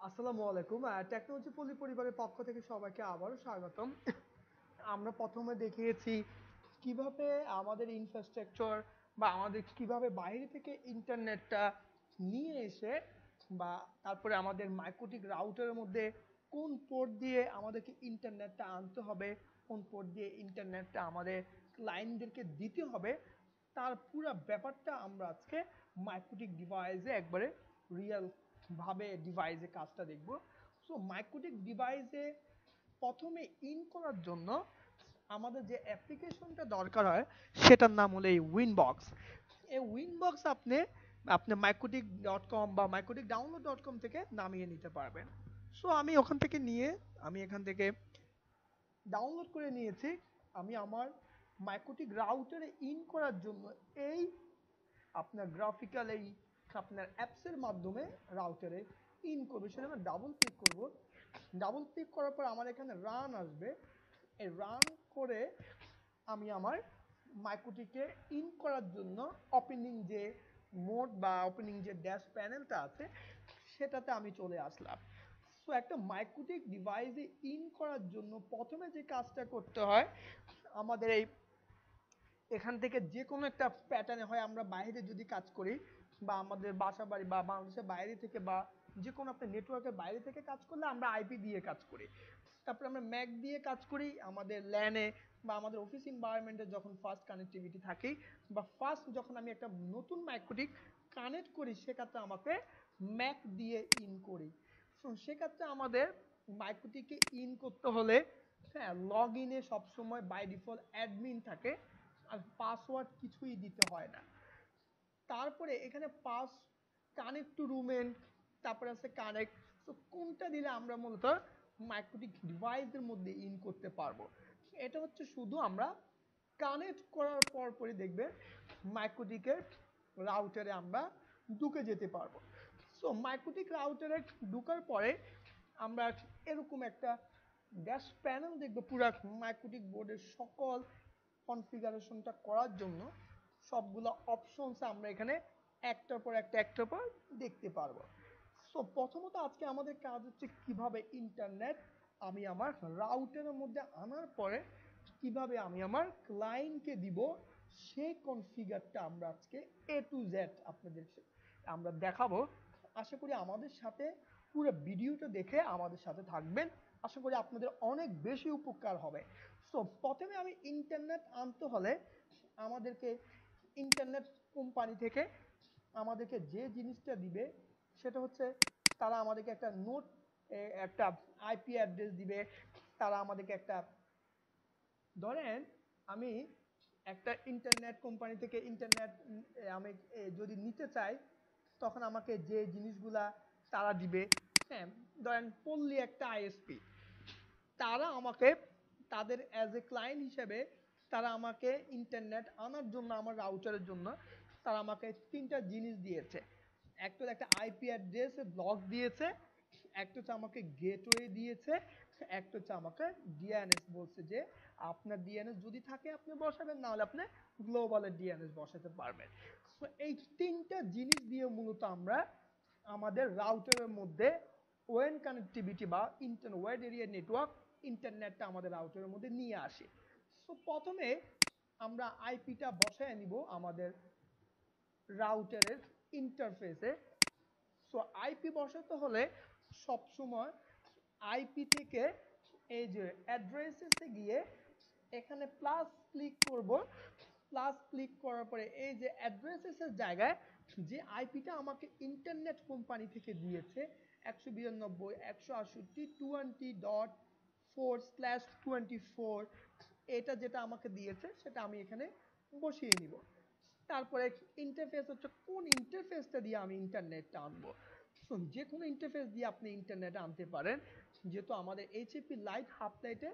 আসসালামু আলাইকুম। টেকনোলজি পল্লী পরিবারের পক্ষ থেকে সবাইকে আবারও স্বাগতম। আমরা প্রথমে দেখিয়েছি কিভাবে আমাদের ইনফ্রাস্ট্রাকচার বা আমাদের কিভাবে বাইরে থেকে ইন্টারনেটটা নিয়ে এসে বা তারপরে আমাদের মাইক্রোটিক রাউটারের মধ্যে কোন পোর্ট দিয়ে আমাদেরকে ইন্টারনেটটা আনতে হবে, কোন পোর্ট দিয়ে ইন্টারনেটটা আমাদের ক্লায়েন্টদেরকে দিতে হবে, তার পুরো ব্যাপারটা আমরা আজকে মাইক্রোটিক ডিভাইসে একবারে রিয়েল ভাবে ডিভাইসে কাজটা দেখব। সো মাইক্রোটিক ডিভাইসে প্রথমে ইন করার জন্য আমাদের যে অ্যাপ্লিকেশনটা দরকার হয় সেটার নাম হলো এই উইনবক্স। এই উইনবক্স আপনি আপনি মাইক্রোটিক.com বা মাইক্রোটিক ডাউনলোড.com থেকে নামিয়ে নিতে পারবেন। সো আমি ওখান থেকে নিয়ে আমি এখান থেকে ডাউনলোড করে নিয়েছি। আমি আমার মাইক্রোটিক রাউটারে ইন করার জন্য এই আপনার গ্রাফিক্যাল এই আপনার অ্যাপসের মাধ্যমে রাউটারে ইন করবো, সেখানে ডাবল ক্লিক করব। ডাবল ক্লিক করার পর আমার এখানে রান আসবে। এই রান করে আমি আমার মাইক্রোটিকে ইন করার জন্য ওপেনিং যে মোড বা ওপেনিং যে ড্যাশ প্যানেলটা আছে সেটাতে আমি চলে আসলাম। সো একটা মাইক্রোটিক ডিভাইসে ইন করার জন্য প্রথমে যে কাজটা করতে হয়, আমাদের এই এখান থেকে যে কোনো একটা প্যাটার্নে হয় আমরা বাইরে যদি কাজ করি বা আমাদের বাসা বাড়ি বা বাংলাদেশের বাইরে থেকে বা যে কোনো আপনার নেটওয়ার্কের বাইরে থেকে কাজ করলে আমরা আইপি দিয়ে কাজ করি। তারপরে আমরা ম্যাক দিয়ে কাজ করি আমাদের ল্যানে বা আমাদের অফিস এনভায়রনমেন্টে যখন ফার্স্ট কানেক্টিভিটি থাকে বা ফার্স্ট যখন আমি একটা নতুন মাইক্রোটিক কানেক্ট করি সেক্ষেত্রে আমাকে ম্যাক দিয়ে ইন করি। সো সেক্ষেত্রে আমাদের মাইক্রোটিকে ইন করতে হলে হ্যাঁ লগ ইনে সবসময় বাই ডিফল্ট অ্যাডমিন থাকে, আর পাসওয়ার্ড কিছুই দিতে হয় না। তারপরে এখানে পাস কানেক্ট টু রুমেন, তারপরে আছে কানেক্ট। তো কোনটা দিলে আমরা মূলত মাইক্রোটিক ডিভাইসের মধ্যে ইন করতে পারবো, এটা হচ্ছে শুধু আমরা কানেক্ট করার পর পরই দেখবে মাইক্রোটিকের রাউটারে আমরা ঢুকে যেতে পারবো। সো মাইক্রোটিক রাউটারে ঢুকার পরে আমরা এরকম একটা ড্যাশ প্যানেল দেখবো পুরো মাইক্রোটিক বোর্ডের সকল কনফিগারেশনটা করার জন্য সবগুলো অপশনস আমরা এখানে একটার পর দেখতে পারবো। সো প্রথমত আজকে আমাদের কাজ হচ্ছে কিভাবে ইন্টারনেট আমি আমার রাউটারের মধ্যে আনার পরে কিভাবে আমি আমার ক্লায়েন্টকে দিব সেই কনফিগারটা আমরা আজকে A to Z আপনাদের আমরা দেখাবো। আশা করি আমাদের সাথে পুরো ভিডিওটা দেখে আমাদের সাথে থাকবেন, আশা করি আপনাদের অনেক বেশি উপকার হবে। সো প্রথমে আমি ইন্টারনেট আনতে হলে আমাদেরকে ইন্টারনেট কোম্পানি থেকে আমাদেরকে যে জিনিসটা দিবে সেটা হচ্ছে তারা আমাদেরকে একটা নোট, একটা আইপি অ্যাড্রেস দিবে। তারা আমাদেরকে একটা, ধরেন আমি একটা ইন্টারনেট কোম্পানি থেকে ইন্টারনেট আমি যদি নিতে চাই তখন আমাকে যে জিনিসগুলা তারা দিবে, হ্যাঁ ধরেন পল্লী একটা আইএসপি, তারা আমাকে তাদের অ্যাজ এ ক্লায়েন্ট হিসেবে তারা আমাকে ইন্টারনেট আনার জন্য আমার রাউটারের জন্য তারা আমাকে তিনটা জিনিস দিয়েছে। একটা হলো একটা আইপি অ্যাড্রেস ব্লক দিয়েছে, একটা হচ্ছে আমাকে গেটওয়ে দিয়েছে, একটা হচ্ছে আমাকে ডিএনএস বলছে যে আপনার ডিএনএস যদি থাকে আপনি বসাবেন, না হলে আপনি গ্লোবালের ডিএনএস বসাতে পারবেন। তো এই তিনটা জিনিস দিয়ে মূলত আমরা আমাদের রাউটারের মধ্যে ওয়েন কানেক্টিভিটি বা ইন্টার ওয়েড এরিয়া নেটওয়ার্ক ইন্টারনেটটা আমাদের রাউটারের মধ্যে নিয়ে আসি। সো প্রথমে আমরা আইপিটা বসায় নিব আমাদের রাউটারের ইন্টারফেসে। সো আইপি বসাতে হলে সবসময় আইপি থেকে এই যে অ্যাড্রেসেসে গিয়ে এখানে প্লাস ক্লিক করব। প্লাস ক্লিক করার পরে এই যে অ্যাড্রেসেসের জায়গায় যে আইপিটা আমাকে ইন্টারনেট কোম্পানি থেকে দিয়েছে 192.168.20.4/24, এটা যেটা আমাকে দিয়েছে সেটা আমি এখানে বসিয়ে নিব। তারপরে ইন্টারফেস হচ্ছে কোন ইন্টারফেসটা দিয়ে আমি ইন্টারনেটটা আনবো। So, যে কোনো ইন্টারফেস দিয়ে আপনি ইন্টারনেট আনতে পারেন, যেহেতু আমাদের এইচএপি লাইট হাফ লাইটে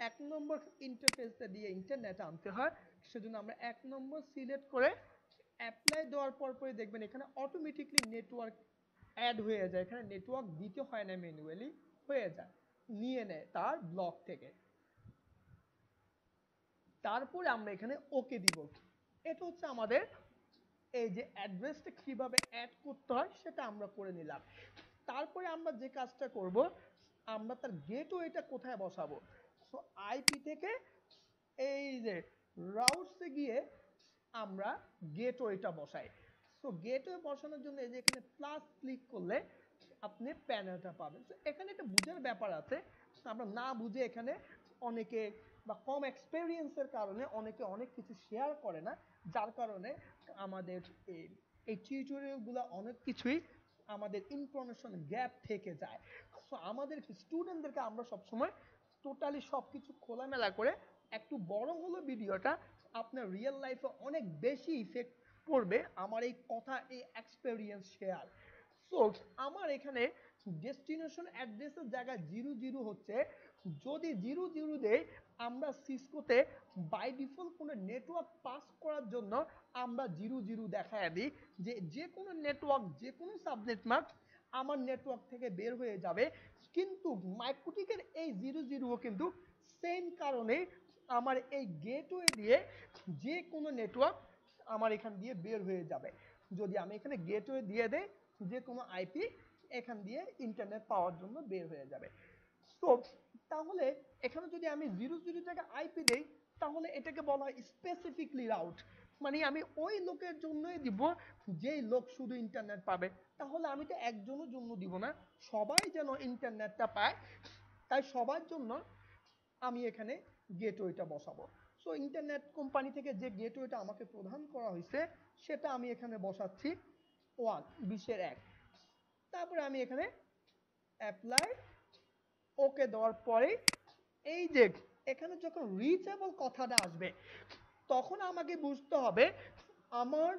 1 নম্বর ইন্টারফেসটা দিয়ে ইন্টারনেট আনতে হয়, সেজন্য আমরা 1 নম্বর সিলেক্ট করে অ্যাপ্লাই দেওয়ার পর পরে দেখবেন এখানে অটোমেটিকলি নেটওয়ার্ক অ্যাড হয়ে যায়, এখানে নেটওয়ার্ক দিতে হয় না, ম্যানুয়ালি হয়ে যায়, নিয়ে নেয় তার ব্লক থেকে। তারপরে আমরা এখানে ওকে দিব। এটা হচ্ছে আমাদের এই যে অ্যাড্রেসটা কিভাবে অ্যাড করতে হয় সেটা আমরা করে নিলাম। তারপরে আমরা যে কাজটা করব, আমরা তার গেটওয়েটা কোথায় বসাবো। সো আইপি থেকে এই যে রাউটসে গিয়ে আমরা গেটওয়েটা বসাই। সো গেটওয়ে বসানোর জন্য এই যে এখানে প্লাস ক্লিক করলে আপনি প্যানেলটা পাবেন। তো এখানে একটা বুঝার ব্যাপার আছে, আমরা না বুঝে এখানে অনেকে বা কম এক্সপেরিয়েন্সের কারণে অনেকে অনেক কিছু শেয়ার করে না, যার কারণে আমাদের এই এই টিউটোরিয়ালগুলো অনেক কিছুই আমাদের ইনফরমেশন গ্যাপ থেকে যায়। সো আমাদের স্টুডেন্টদেরকে আমরা সবসময় টোটালি সব কিছু খোলামেলা করে একটু বড় হলো ভিডিওটা আপনার রিয়েল লাইফে অনেক বেশি ইফেক্ট পড়বে আমার এই কথা, এই এক্সপেরিয়েন্স শেয়ার। সো আমার এখানে ডেস্টিনেশন অ্যাড্রেসের জায়গায় 00 হচ্ছে, যদি 00 দেই আমরা সিসকোতে বাই ডিফল্ট কোনো নেটওয়ার্ক পাস করার জন্য আমরা 00 দেখায় দিই, যে কোনো নেটওয়ার্ক যে কোনো সাবনেট মার্ক আমার নেটওয়ার্ক থেকে বের হয়ে যাবে। কিন্তু মাইক্রোটিকের এই 00 কিন্তু সেম কারণে আমার এই গেটওয়ে দিয়ে যে কোনো নেটওয়ার্ক আমার এখান দিয়ে বের হয়ে যাবে। যদি আমি এখানে গেটওয়ে দিয়ে দেই, যে কোনো আইপি এখান দিয়ে ইন্টারনেট পাওয়ার জন্য বের হয়ে যাবে। তো তাহলে এখানে যদি আমি 00 জায়গায় আইপি দেই, তাহলে এটাকে বলা হয় স্পেসিফিকলি রাউট, মানে আমি ওই লোকের জন্যই দিব যেই লোক শুধু ইন্টারনেট পাবে। তাহলে আমি তো একজনের জন্য দিব না, সবাই যেন ইন্টারনেটটা পায়, তাই সবার জন্য আমি এখানে গেটওয়েটা বসাবো। সো ইন্টারনেট কোম্পানি থেকে যে গেটওয়েটা আমাকে প্রদান করা হয়েছে সেটা আমি এখানে বসাচ্ছি 1 তারপরে আমি এখানে অ্যাপ্লাই ওকে দেওয়ার পরে এই যে এখানে যখন রিচেবল কথাটা আসবে তখন আমাকে বুঝতে হবে আমার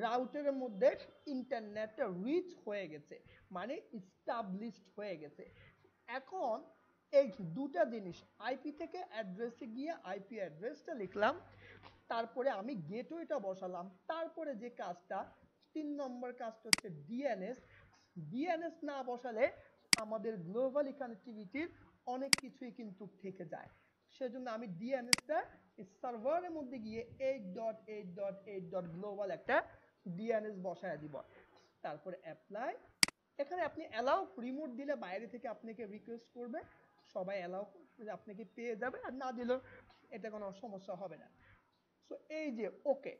রাউটারের মধ্যে ইন্টারনেটটা রিচ হয়ে গেছে, মানে ইস্টাবলিশড হয়ে গেছে। এখন এই দুটা জিনিস, আইপি থেকে অ্যাড্রেসে গিয়ে আইপি অ্যাড্রেসটা লিখলাম, তারপরে আমি গেটওয়েটা বসালাম, তারপরে যে কাজটা 3 নম্বর কাজটা হচ্ছে ডিএনএস। ডিএনএস না বসালে আমাদের গ্লোবালি কানেক্টিভিটির অনেক কিছুই কিন্তু থেকে যায়। সেজন্য আমি ডিএনএসটা সার্ভারের মধ্যে গিয়ে 8.8.8.global একটা ডিএনএস বসায় দিব। তারপরে অ্যাপ্লাই, এখানে আপনি অ্যালাউ রিমোট দিলে বাইরে থেকে আপনাকে রিকোয়েস্ট করবে, সবাই অ্যালাউ আপনাকে পেয়ে যাবে, আর না দিলেও এটা কোনো সমস্যা হবে না। সো এই যে ওকে।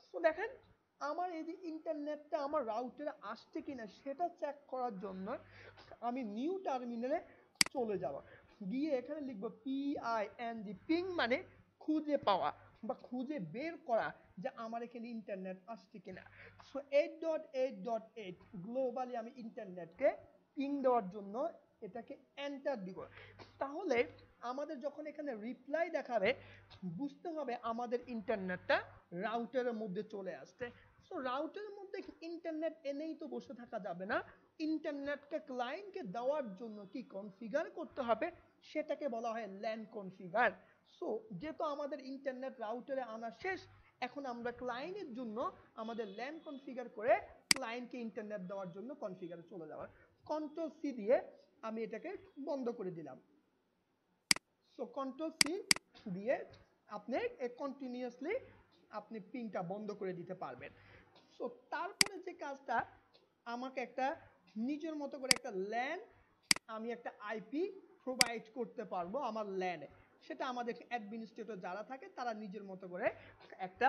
সো দেখেন আমার এই যে ইন্টারনেটটা আমার রাউটারে আসছে কিনা সেটা চেক করার জন্য আমি নিউ টার্মিনালে চলে যাব, গিয়ে এখানে লিখবো PING, পিং মানে খুঁজে পাওয়া বা খুঁজে বের করা যে আমার এখানে ইন্টারনেট আসছে কিনা। সো 8.8.8 গ্লোবালি আমি ইন্টারনেটকে পিং দেওয়ার জন্য এটাকে এন্টার দিব। তাহলে আমাদের যখন এখানে রিপ্লাই দেখাবে বুঝতে হবে আমাদের ইন্টারনেটটা রাউটারের মধ্যে চলে আসছে। সো রাউটারের মধ্যে ইন্টারনেট এনেই তো বসে থাকা যাবে না, ইন্টারনেটকে ক্লায়েন্টকে দেওয়ার জন্য কি কনফিগার করতে হবে সেটাকে বলা হয় ল্যান কনফিগার। সো যেহেতু আমাদের ইন্টারনেট রাউটারে আনা শেষ, এখন আমরা ক্লায়েন্টের জন্য আমাদের ল্যান কনফিগার করে ক্লায়েন্টকে ইন্টারনেট দেওয়ার জন্য কনফিগারে চলে যাওয়ার। কন্ট্রোল সি দিয়ে আমি এটাকে বন্ধ করে দিলাম। সো কন্ট্রোল সি দিয়ে আপনি কন্টিনিউয়াসলি আপনি পিংটা বন্ধ করে দিতে পারবেন। সো তারপরে যে কাজটা, আমাকে একটা নিজের মতো করে একটা ল্যান, আমি একটা আইপি প্রোভাইড করতে পারবো আমার ল্যানে। সেটা আমাদের অ্যাডমিনিস্ট্রেটর যারা থাকে তারা নিজের মতো করে একটা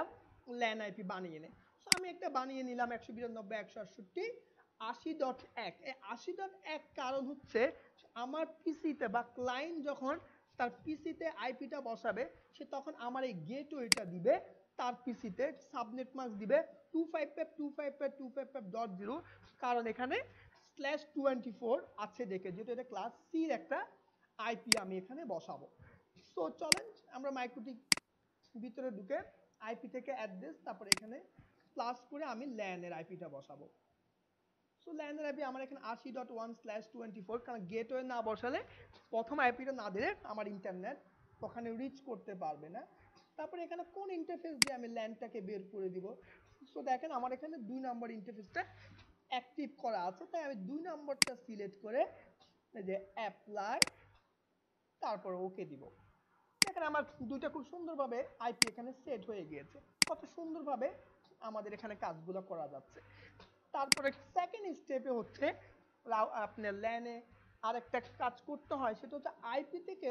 ল্যান আইপি বানিয়ে নেয়। সো আমি একটা বানিয়ে নিলাম 192.168.80.1। এই 80.1 কারণ হচ্ছে আমার পিসিতে বা ক্লায়েন্ট যখন তার পিসিতে আইপিটা বসাবে সে তখন আমার এই গেটওয়েটা দিবে, তার পিসিতে সাবনেট মাস্ক দিবে 255.255.255.0, কারণ এখানে /24 আছে দেখে, যেহেতু এটা ক্লাস সির একটা আইপি আমি এখানে বসাবো। সো চলেন আমরা মাইক্রোটিক ভিতরে ঢুকে আইপি থেকে অ্যাড্রেস, তারপরে এখানে প্লাস করে আমি ল্যানের আইপিটা বসাবো। সো ল্যানের আইপি আমার এখানে 80.1/24, কারণ গেটওয়ে না বসালে প্রথম আইপিটা না দিলে আমার ইন্টারনেট ওখানে রিচ করতে পারবে না। তারপরে এখানে কোন ইন্টারফেস দিয়ে আমি ল্যানটাকে বের করে দিব। সো দেখেন আমার এখানে 2 নম্বর ইন্টারফেসটা অ্যাক্টিভ করা আছে, তাই আমি 2 নম্বরটা সিলেক্ট করে এই যে অ্যাপ্লাই, তারপর ওকে দিব। দেখেন আমার দুইটা খুব সুন্দরভাবে আইপি এখানে সেট হয়ে গিয়েছে, কত সুন্দরভাবে আমাদের এখানে কাজগুলো করা যাচ্ছে। তারপরে সেকেন্ড স্টেপে হচ্ছে আপনার ল্যানে আরেকটা কাজ করতে হয়, সেটা হচ্ছে আইপি থেকে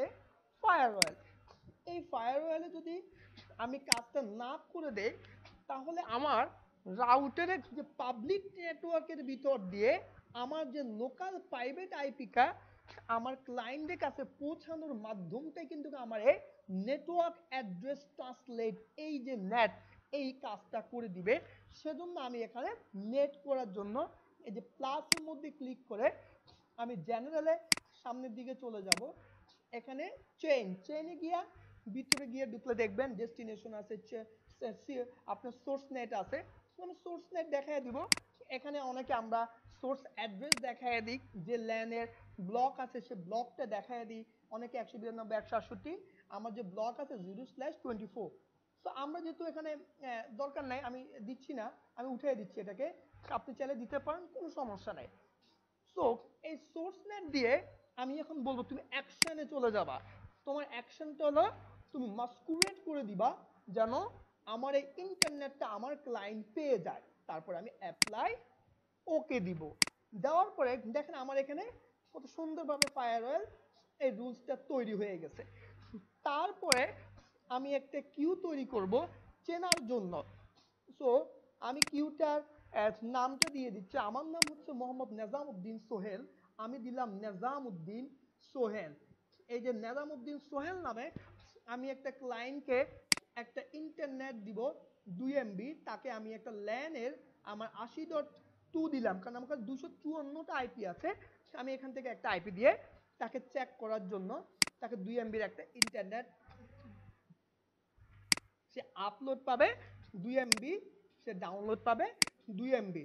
ফায়ারওয়েল। এই ফায়ারওয়েলে যদি আমি কাজটা না করে দেই, তাহলে আমার রাউটারের যে পাবলিক নেটওয়ার্কের ভিতর দিয়ে আমার যে লোকাল প্রাইভেট আইপিটা আমার ক্লায়েন্টের কাছে পৌঁছানোর মাধ্যমটাই কিন্তু আমার এই নেটওয়ার্ক অ্যাড্রেস ট্রান্সলেট, এই যে নেট, এই কাজটা করে দিবে। সেজন্য আমি এখানে নেট করার জন্য এই যে প্লাসের মধ্যে ক্লিক করে আমি জেনারেলে সামনের দিকে চলে যাব। এখানে চেইনে গিয়া ভিতরে গিয়ে ঢুকলে দেখবেন ডেস্টিনেশন আছে, আপনার সোর্স নেট আছে। আমি সোর্স নেট দেখাই দিব। এখানে অনেকে আমরা সোর্স অ্যাড্রেস দেখাই দিই, যে ল্যানের ব্লক আছে সে ব্লকটা দেখাই দিই। অনেকে 192.168, আমার যে ব্লক আছে 0/24। তো আমরা যেহেতু এখানে দরকার নাই, আমি দিচ্ছি না, আমি উঠিয়ে দিচ্ছি এটাকে। আপনি চাইলে দিতে পারেন, কোনো সমস্যা নাই। সো এই সোর্স নেট দিয়ে আমি এখন বলবো তুমি অ্যাকশনে চলে যাবা। তোমার অ্যাকশনটা হলো তুমি মাস্কুরেট করে দিবা যেন আমার এই ইন্টারনেটটা আমার ক্লায়েন্ট পেয়ে যায়। তারপর আমি অ্যাপ্লাই ওকে দিব। দেওয়ার পরে দেখেন আমার এখানে কত সুন্দরভাবে ফায়ারওয়েল এই রুলসটা তৈরি হয়ে গেছে। তারপরে আমি একটা কিউ তৈরি করব চেনার জন্য। সো আমি কিউটার নামটা দিয়ে দিচ্ছি, আমার নাম হচ্ছে মোহাম্মদ নেজামউদ্দিন সোহেল। আমি দিলাম নেজামউদ্দিন সোহেল। এই যে নেজামউদ্দিন সোহেল নামে আমি একটা ক্লায়েন্টকে একটা ইন্টারনেট দিব 2 MB। তাকে আমি একটা ল্যানের আমার 80.2 দিলাম, কারণ আমার কাছে 254টা আইপি আছে। আমি এখান থেকে একটা আইপি দিয়ে তাকে চেক করার জন্য তাকে 2 MBর একটা ইন্টারনেট সে আপলোড পাবে 2 MB, সে ডাউনলোড পাবে 2 MB,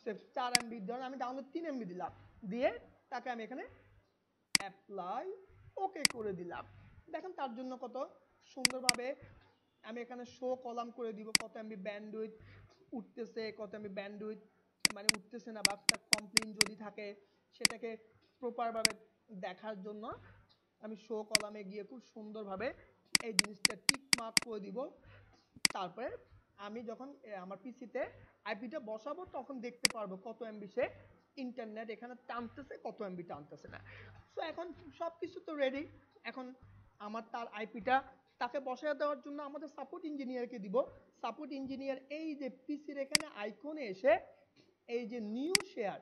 সে 4 MB। ধরুন আমি ডাউনলোড 3 MB দিলাম, দিয়ে তাকে আমি এখানে অ্যাপ্লাই ওকে করে দিলাম। দেখেন তার জন্য কত সুন্দরভাবে আমি এখানে শো কলাম করে দিব, কত এমবি ব্যান্ডউইথ উঠতেছে, কত এমবি ব্যান্ডউইথ মানে উঠতেছে না, বা একটা কমপ্লেইন যদি থাকে সেটাকে প্রপারভাবে দেখার জন্য আমি শো কলামে গিয়ে খুব সুন্দরভাবে এই জিনিসটা টিক মার্ক করে দিব। তারপরে আমি যখন আমার পিসিতে আইপিটা বসাবো তখন দেখতে পারবো কত এমবি সে ইন্টারনেট এখানে টানতেছে, কত এমবি টানতেছে না। সো এখন সব কিছু তো রেডি। এখন আমার তার আইপিটা তাকে বসায় দেওয়ার জন্য আমাদের সাপোর্ট ইঞ্জিনিয়ারকে দিব। সাপোর্ট ইঞ্জিনিয়ার এই যে পিসির এখানে আইকনে এসে এই যে নিউ শেয়ার,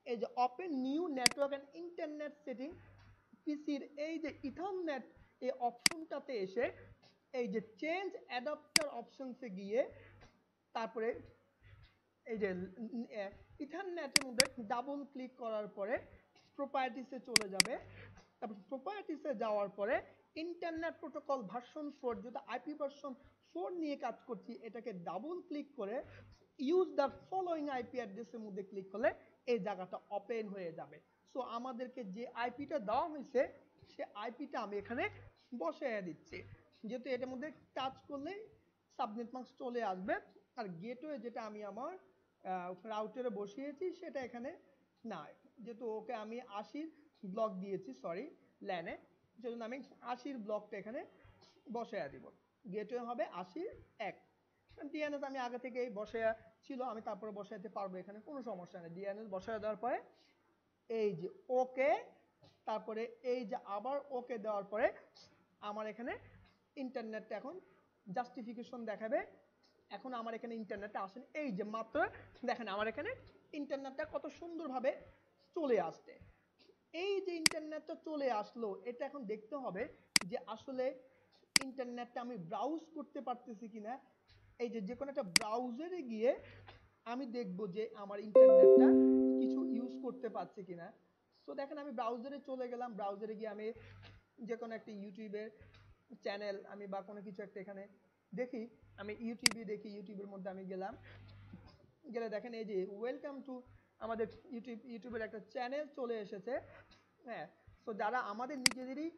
এই যে open new network and internet setting, পিসির এই যে ইথারনেট এই অপশনটাতে এসে এই যে চেঞ্জ অ্যাডাপ্টার অপশনসে গিয়ে তারপরে এই যে ইথারনেটের মধ্যে ডাবল ক্লিক করার পরে প্রপার্টিসে চলে যাবে। তারপর প্রপার্টিসে যাওয়ার পরে ইন্টারনেট প্রোটোকল ভার্সন 4, যেটা আইপি ভার্সন 4 নিয়ে কাজ করছি, এটাকে ডাবল ক্লিক করে ইউজ দ্য ফলোইং আইপি অ্যাড্রেসের মধ্যে ক্লিক করলে এই জায়গাটা ওপেন হয়ে যাবে। সো আমাদেরকে যে আইপিটা দেওয়া হয়েছে সে আইপিটা আমি এখানে বসায় দিচ্ছি। যেহেতু এটার মধ্যে টাচ করলে সাবনেট মাস্ক চলে আসবে। আর গেটওয়ে যেটা আমি আমার রাউটারে বসিয়েছি সেটা এখানে না, যেহেতু ওকে আমি 80 ব্লক দিয়েছি, সরি ল্যানে, সেজন্য আমি 80 ব্লকটা এখানে বসায়া দিব। গেটওয়ে হবে 80-1। ডিএনএস আমি আগে থেকেই বসায়া ছিল, আমি তারপরে বসাইতে পারবো, এখানে কোনো সমস্যা নেই। ডিএনএস বসায় দেওয়ার পরে এই যে ওকে, তারপরে এই যে আবার ওকে দেওয়ার পরে আমার এখানে ইন্টারনেটটা এখন জাস্টিফিকেশন দেখাবে। এখন আমার এখানে ইন্টারনেটটা আসেন, এই যে মাত্র দেখেন আমার এখানে ইন্টারনেটটা কত সুন্দরভাবে চলে আসছে। এই যে ইন্টারনেটটা চলে আসলো, এটা এখন দেখতে হবে যে আসলে ইন্টারনেটটা আমি ব্রাউজ করতে পারতেছি কিনা। এই যে কোনো একটা ব্রাউজারে গিয়ে আমি দেখব যে আমার ইন্টারনেটটা কিছু ইউজ করতে পারছে কিনা। সো দেখেন আমি ব্রাউজারে চলে গেলাম, ব্রাউজারে গিয়ে আমি যে কোনো একটা ইউটিউবের চ্যানেল আমি বা কোনো কিছু একটা এখানে দেখি, আমি ইউটিউবে দেখি, ইউটিউবের মধ্যে আমি গেলাম, গেলে দেখেন এই যে ওয়েলকাম টু আমাদের ইউটিউবের একটা চ্যানেল চলে এসেছে। হ্যাঁ, তো যারা আমাদের নিজেদেরই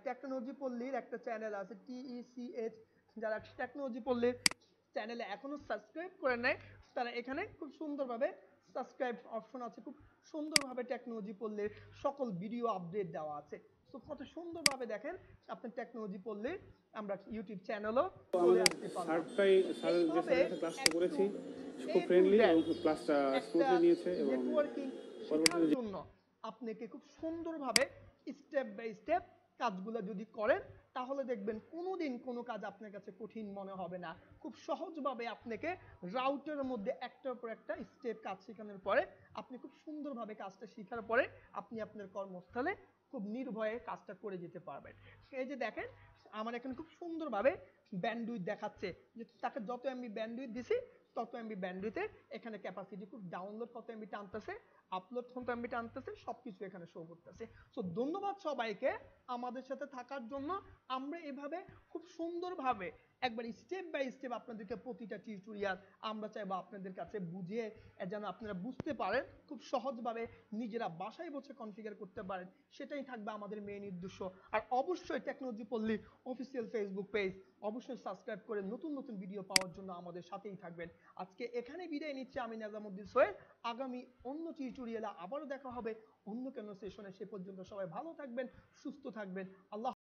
টেকনোলজি পল্লীর একটা চ্যানেল আছে TECH, যারা টেকনোলজি পল্লীর চ্যানেলে এখনো সাবস্ক্রাইব করে নেয় তারা এখানে খুব সুন্দরভাবে সাবস্ক্রাইব অপশন আছে, খুব সুন্দরভাবে টেকনোলজি পল্লীর সকল ভিডিও আপডেট দেওয়া আছে। তো কত সুন্দরভাবে দেখেন আপনার টেকনোলজি পল্লীর আমরা ইউটিউব চ্যানেলও চলে আসতে পারলাম। এইভাবে খুব ফ্রেন্ডলি এবং ক্লাসটা স্মুথলি নিয়েছে এবং নেটওয়ার্কিং শেখার জন্য আপনাকে খুব সুন্দরভাবে স্টেপ বাই স্টেপ কাজগুলো যদি করেন, তাহলে দেখবেন কোনোদিন কোনো কাজ আপনার কাছে কঠিন মনে হবে না। খুব সহজভাবে আপনাকে রাউটের মধ্যে একটার পর একটা স্টেপ কাজ শেখানোর পরে আপনি খুব সুন্দরভাবে কাজটা শেখার পরে আপনি আপনার কর্মস্থলে খুব নির্ভয়ে কাজটা করে যেতে পারবেন। এই যে দেখেন, আমার এখানে খুব সুন্দরভাবে ব্যান্ডউইথ দেখাচ্ছে যে তাকে যত এমবি ব্যান্ডউইথ দিছি তত এমবি ব্যান্ডউইথে এখানে ক্যাপাসিটি, খুব ডাউনলোড কত এমবি টানতেছে, আপলোড কত এমবি টানতেছে, সবকিছু এখানে শো করতেছে। সো ধন্যবাদ সবাইকে আমাদের সাথে থাকার জন্য। আমরা এভাবে খুব সুন্দরভাবে একবার স্টেপ বাই স্টেপ আপনাদেরকে প্রতিটা টিউটোরিয়াল আমরা চাইবো আপনাদের কাছে বুঝিয়ে যেন আপনারা বুঝতে পারেন, খুব সহজভাবে নিজেরা বাসায় বসে কনফিগার করতে পারেন, সেটাই থাকবে আমাদের মেইন উদ্দেশ্য। আর অবশ্যই টেকনোলজি পল্লী অফিসিয়াল ফেসবুক পেজ অবশ্যই সাবস্ক্রাইব করে নতুন নতুন ভিডিও পাওয়ার জন্য আমাদের সাথেই থাকবেন। আজকে এখানে বিদায় নিচ্ছি আমি নেজামুদ্দিন সোহেল। আগামী অন্য টিউটোরিয়ালে আবারও দেখা হবে অন্য কোনো সেশনে। সে পর্যন্ত সবাই ভালো থাকবেন, সুস্থ থাকবেন। আল্লাহ